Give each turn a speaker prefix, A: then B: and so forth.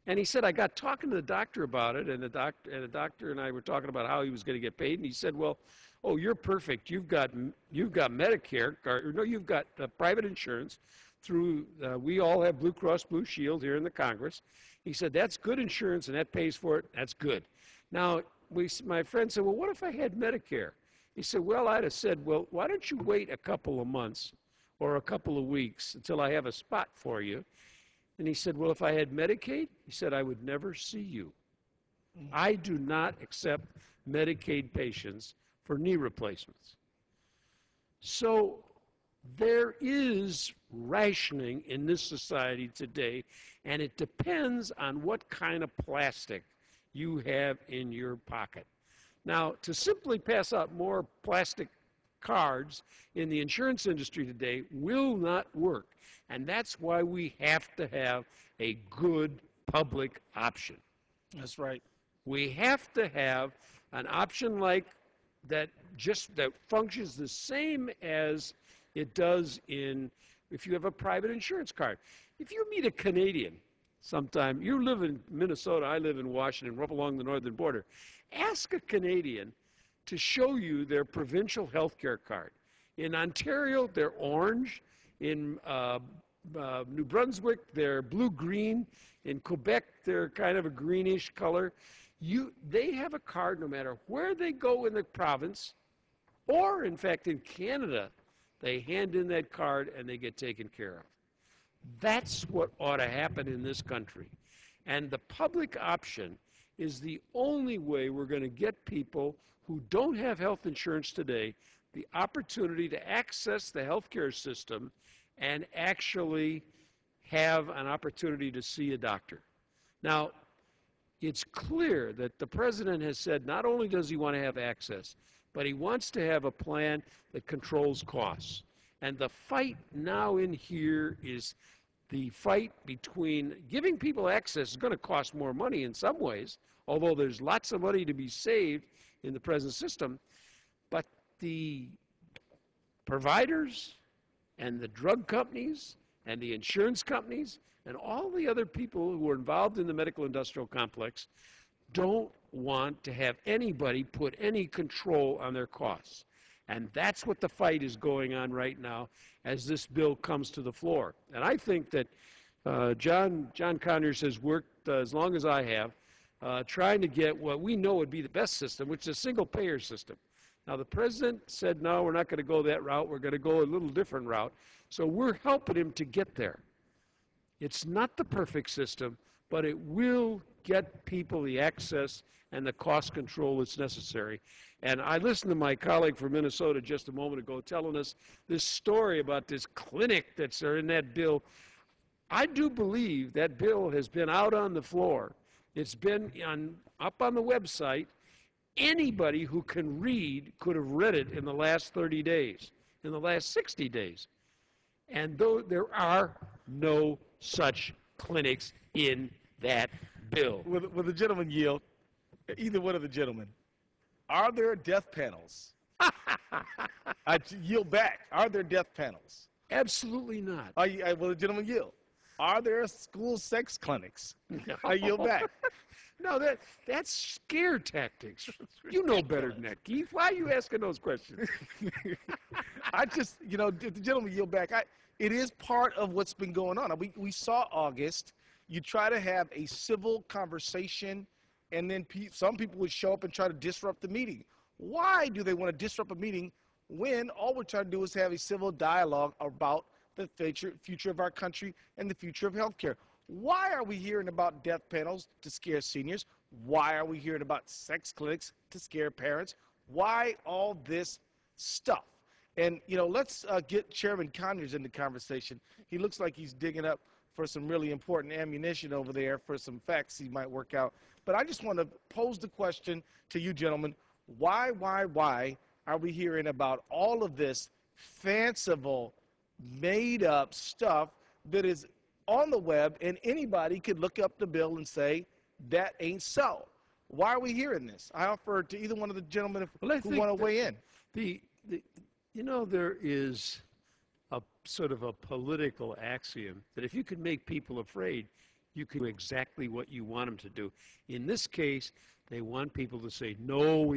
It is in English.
A: And he said, I got talking to the doctor about it, and the doctor and I were talking about how he was going to get paid, and he said, well, oh, you're perfect. You've got Medicare, or no, you've got private insurance through, we all have Blue Cross Blue Shield here in the Congress. He said, that's good insurance, and that pays for it. That's good. Now, my friend said, well, what if I had Medicare? He said, well, I'd have said, well, why don't you wait a couple of months or a couple of weeks until I have a spot for you? And he said, well, if I had Medicaid, he said, I would never see you. I do not accept Medicaid patients for knee replacements. So there is rationing in this society today, and it depends on what kind of plastic you have in your pocket. Now, to simply pass out more plastic cards in the insurance industry today will not work, and that's why we have to have a good public option.
B: That's right.
A: We have to have an option like that, just that functions the same as it does if you have a private insurance card. If you meet a Canadian sometime, you live in Minnesota, I live in Washington, we're up along the northern border, ask a Canadian to show you their provincial health care card. In Ontario, they're orange. In New Brunswick, they're blue-green. In Quebec, they're kind of a greenish color. They have a card no matter where they go in the province, or in fact in Canada, they hand in that card and they get taken care of. That's what ought to happen in this country. And the public option is the only way we're going to get people who don't have health insurance today the opportunity to access the healthcare system and actually have an opportunity to see a doctor. Now, it's clear that the president has said not only does he want to have access, but he wants to have a plan that controls costs. And the fight now in here is the fight between giving people access is going to cost more money in some ways, although there's lots of money to be saved in the present system. But the providers and the drug companies and the insurance companies and all the other people who are involved in the medical industrial complex don't want to have anybody put any control on their costs. And that's what the fight is going on right now as this bill comes to the floor. And I think that John Conyers has worked as long as I have trying to get what we know would be the best system, which is a single-payer system. Now, the president said, no, we're not going to go that route. We're going to go a little different route. So we're helping him to get there. It's not the perfect system, but it will get people the access and the cost control that's necessary. And I listened to my colleague from Minnesota just a moment ago telling us this story about this clinic that's in that bill. I do believe that bill has been out on the floor. It's been up on the website. Anybody who can read could have read it in the last 30 days, in the last 60 days. And though there are no such clinics in that bill.
B: Will the gentleman yield? Either one of the gentlemen. Are there death panels? I yield back. Are there death panels?
A: Absolutely not.
B: Will the gentleman yield? Are there school sex clinics? No. I yield back.
A: No, that's scare tactics. You know better than that, Keith. Why are you asking those questions?
B: I just, if the gentleman yield back, it is part of what's been going on. We saw August. You try to have a civil conversation, and then some people would show up and try to disrupt the meeting. Why do they want to disrupt a meeting when all we're trying to do is have a civil dialogue about the future of our country and the future of healthcare? Why are we hearing about death panels to scare seniors? Why are we hearing about sex clinics to scare parents? Why all this stuff? And, let's get Chairman Conyers in the conversation. He looks like he's digging up for some really important ammunition over there for some facts he might work out. But I just want to pose the question to you gentlemen. Why are we hearing about all of this fanciful, made-up stuff that is on the web, and anybody could look up the bill and say, that ain't so? Why are we hearing this? I offer to either one of the gentlemen who want to weigh in.
A: There is a sort of a political axiom that if you can make people afraid, you can do exactly what you want them to do. In this case, they want people to say, no, we